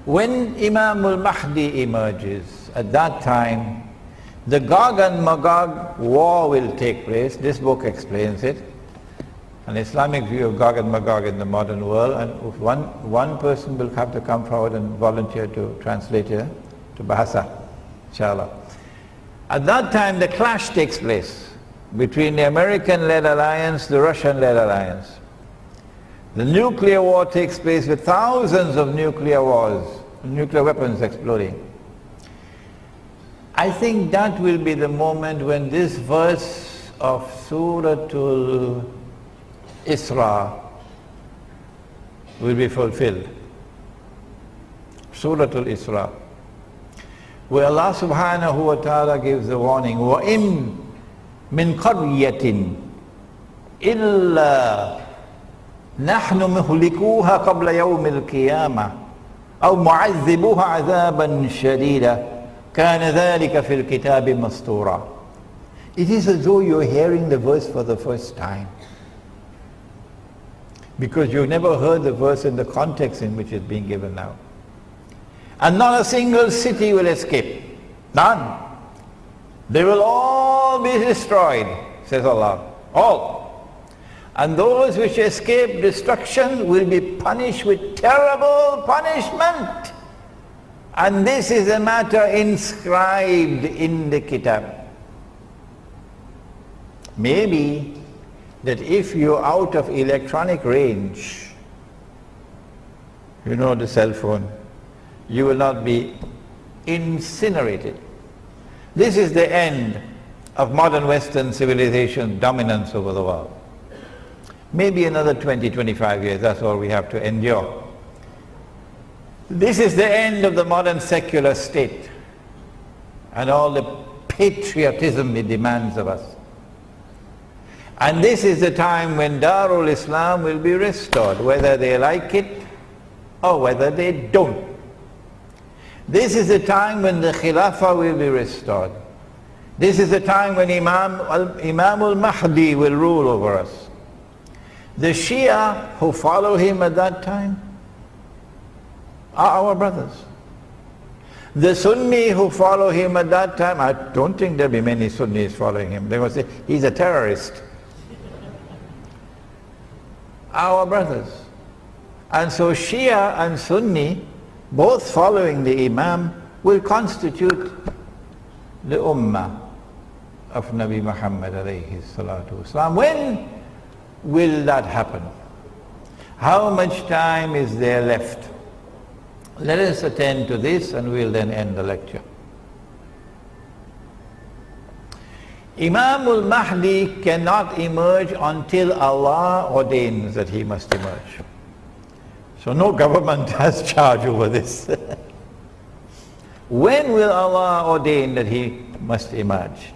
When Imam al-Mahdi emerges, at that time, the Gog and Magog war will take place. This book explains it. An Islamic view of Gog and Magog in the modern world, and one person will have to come forward and volunteer to translate it to Bahasa, inshallah. At that time, the clash takes place between the American-led alliance, the Russian-led alliance. The nuclear war takes place with thousands of nuclear weapons exploding. I think that will be the moment when this verse of Suratul Isra will be fulfilled. Suratul Isra, where Allah subhanahu wa ta'ala gives the warning, وَإِن مِّن قَرْيَةٍ إِلَّا نَحْنُ مُهْلِكُوهَا قَبْلَ يَوْمِ الْقِيَامَةِ أَوْ مُعَذِّبُوهَا عَذَابًا شَدِيدًا كَانَ ذَلِكَ فِي الْكِتَابِ مَسْطُورًا. It is as though you're hearing the verse for the first time, because you've never heard the verse in the context in which it's being given now. And not a single city will escape. None. They will all be destroyed, says Allah. All. And those which escape destruction will be punished with terrible punishment. And this is a matter inscribed in the Kitab. Maybe that if you're out of electronic range, you know, the cell phone, you will not be incinerated. This is the end of modern Western civilization dominance over the world. Maybe another 20, 25 years, that's all we have to endure. This is the end of the modern secular state and all the patriotism it demands of us. And this is the time when Darul Islam will be restored, whether they like it or whether they don't. This is the time when the Khilafah will be restored. This is the time when Imam al-Mahdi will rule over us. The Shia who follow him at that time are our brothers. The Sunni who follow him at that time, I don't think there'll be many Sunnis following him. They will say, he's a terrorist. Our brothers. And so Shia and Sunni, both following the Imam, will constitute the Ummah of Nabi Muhammad alayhi salatu wasalam. When will that happen? How much time is there left? Let us attend to this and we'll then end the lecture. Imam al-Mahdi cannot emerge until Allah ordains that he must emerge. So no government has charge over this. When will Allah ordain that he must emerge?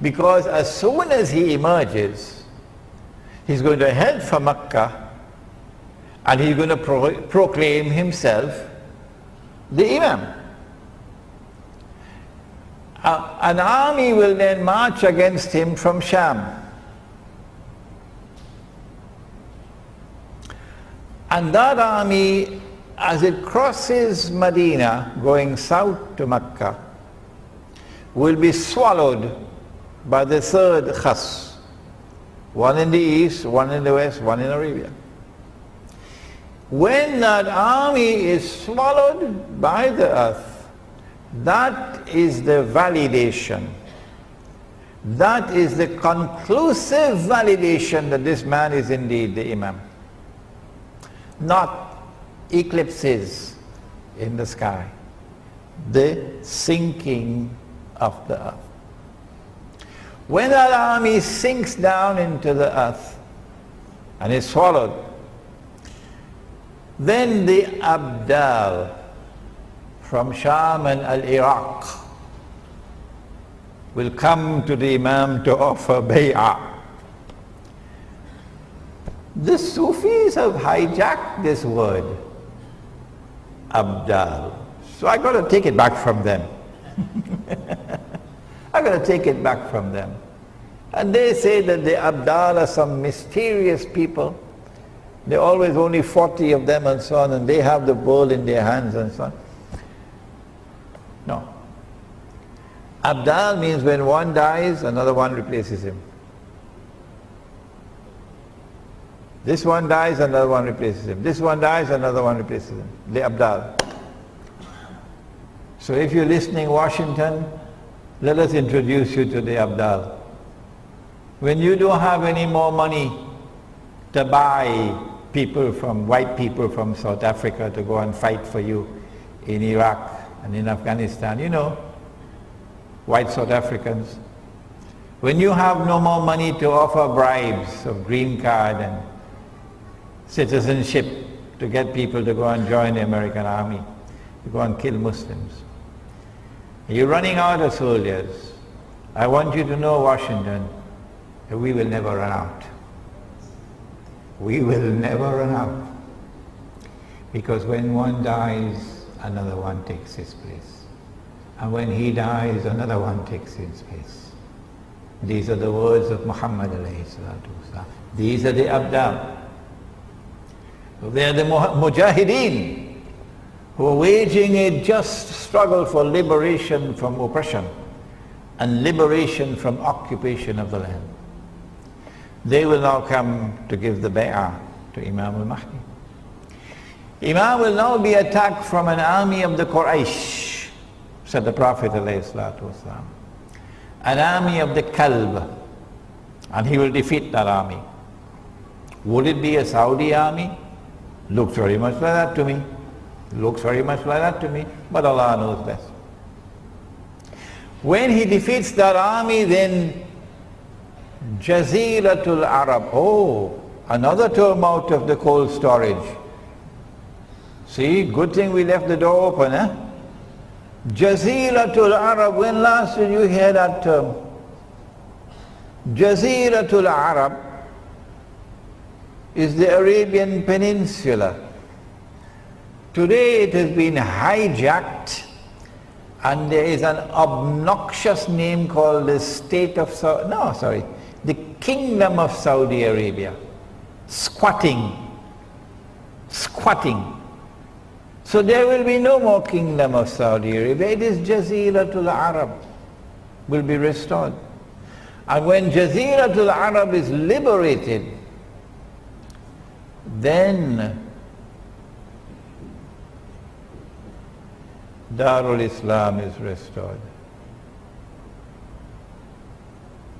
Because as soon as he emerges, he's going to head for Mecca and he's going to proclaim himself the Imam. An army will then march against him from Sham. And that army, as it crosses Medina, going south to Mecca, will be swallowed by the third khas. One in the east, one in the west, one in Arabia. When that army is swallowed by the earth, that is the validation. That is the conclusive validation that this man is indeed the Imam. Not eclipses in the sky, the sinking of the earth. When that army sinks down into the earth and is swallowed, then the Abdal from Sham and Iraq will come to the Imam to offer bay'ah. The Sufis have hijacked this word, Abdal. So I got to take it back from them. I got to take it back from them. And they say that the Abdal are some mysterious people There are always only 40 of them and so on, and they have the world in their hands and so on. No. Abdal means when one dies, another one replaces him. This one dies, another one replaces him. This one dies, another one replaces him. The Abdal. So if you're listening, Washington, let us introduce you to the Abdal. When you don't have any more money to buy white people from South Africa to go and fight for you in Iraq and in Afghanistan, you know, white South Africans. When you have no more money to offer bribes of green card and citizenship to get people to go and join the American army, to go and kill Muslims. You're running out of soldiers. I want you to know, Washington, that we will never run out. We will never run out. Because when one dies, another one takes his place. And when he dies, another one takes his place. These are the words of Muhammad alayhi salatu wasalam. These are the Abdal. They are the Mujahideen who are waging a just struggle for liberation from oppression and liberation from occupation of the land. They will now come to give the bay'ah to Imam al-Mahdi. Imam will now be attacked from an army of the Quraysh, said the Prophet ﷺ. An army of the Kalb, and he will defeat that army. Would it be a Saudi army? Looks very much like that to me. Looks very much like that to me, but Allah knows best. When he defeats that army, then Jaziratul Arab, another term out of the cold storage. See, good thing we left the door open, eh? Jaziratul Arab, when last did you hear that term? Jaziratul Arab is the Arabian Peninsula. Today it has been hijacked and there is an obnoxious name called the the Kingdom of Saudi Arabia. Squatting. So there will be no more Kingdom of Saudi Arabia. It is Jaziratul Arab will be restored. And when Jaziratul Arab is liberated, then Darul Islam is restored.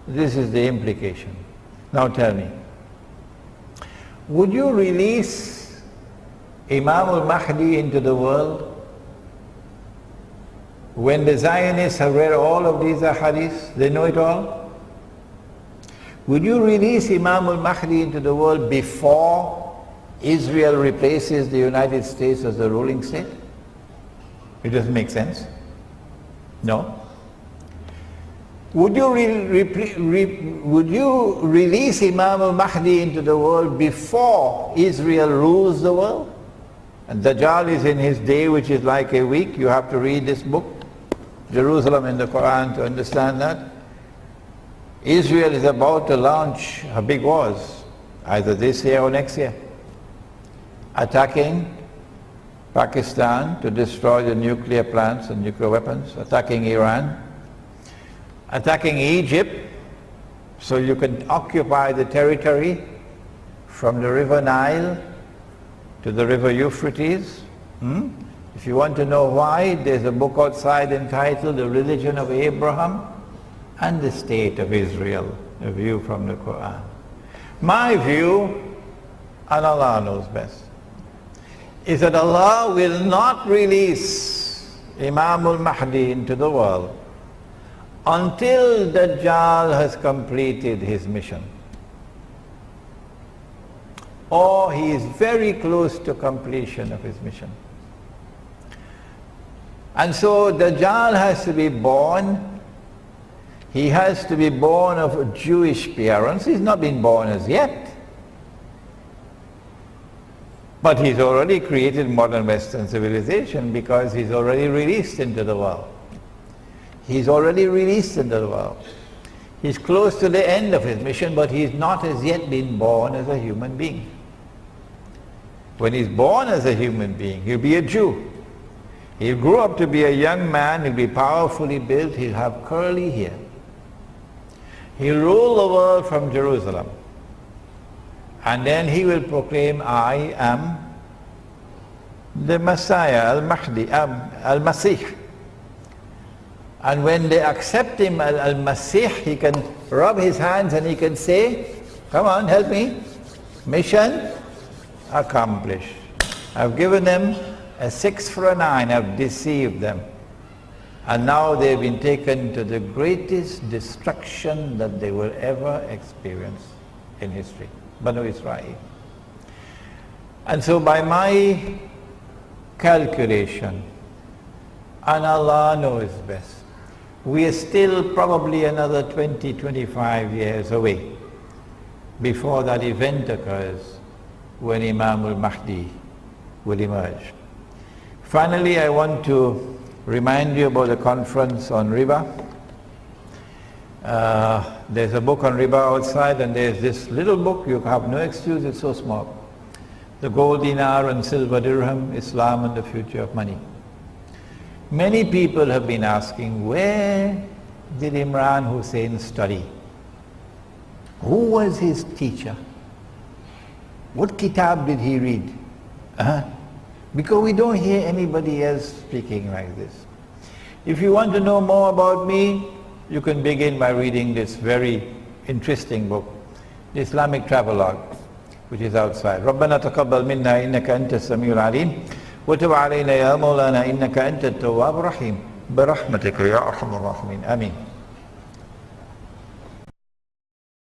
This is the implication. Now tell me, would you release Imam al-Mahdi into the world when the Zionists have read all of these ahadith? They know it all. Would you release Imam al-Mahdi into the world before Israel replaces the United States as the ruling state? It doesn't make sense. No. Would you release Imam al-Mahdi into the world before Israel rules the world? And Dajjal is in his day, which is like a week. You have to read this book, Jerusalem in the Quran, to understand that. Israel is about to launch her big wars, either this year or next year, attacking Pakistan to destroy the nuclear plants and nuclear weapons, attacking Iran, attacking Egypt so you can occupy the territory from the river Nile to the river Euphrates. If you want to know why, there's a book outside entitled The Religion of Abraham and the State of Israel, a view from the Quran. My view, and Allah knows best, is that Allah will not release Imam al-Mahdi into the world until Dajjal has completed his mission. Or he is very close to completion of his mission. And so Dajjal has to be born. He has to be born of Jewish parents. He's not been born as yet. But he's already created modern Western civilization because he's already released into the world. He's already released into the world. He's close to the end of his mission, but he's not as yet been born as a human being. When he's born as a human being, he'll be a Jew. He'll grow up to be a young man, he'll be powerfully built, he'll have curly hair. He'll rule the world from Jerusalem. And then he will proclaim, I am the Messiah, Al-Mahdi, Al-Masih. And when they accept him, Al-Masih, he can rub his hands and he can say, come on, help me. Mission accomplished. I've given them a 6 for a 9, I've deceived them. And now they've been taken to the greatest destruction that they will ever experience in history. Banu Israel. And so by my calculation, and Allah knows best, we are still probably another 20, 25 years away before that event occurs when Imam al-Mahdi will emerge. Finally, I want to remind you about the conference on riba. There's a book on riba outside, and there's this little book, you have no excuse, it's so small. The Gold Dinar and Silver Dirham, Islam and the Future of Money. Many people have been asking, where did Imran Hosein study? Who was his teacher? What kitab did he read? Because we don't hear anybody else speaking like this. If you want to know more about me, you can begin by reading this very interesting book, the Islamic Travelogue, which is outside. ربنا تقبل منا إنك أنت السميع العليم وتب علينا يا مولانا إنك أنت التواب الرحيم برحمتك يا أرحم الراحمين آمين.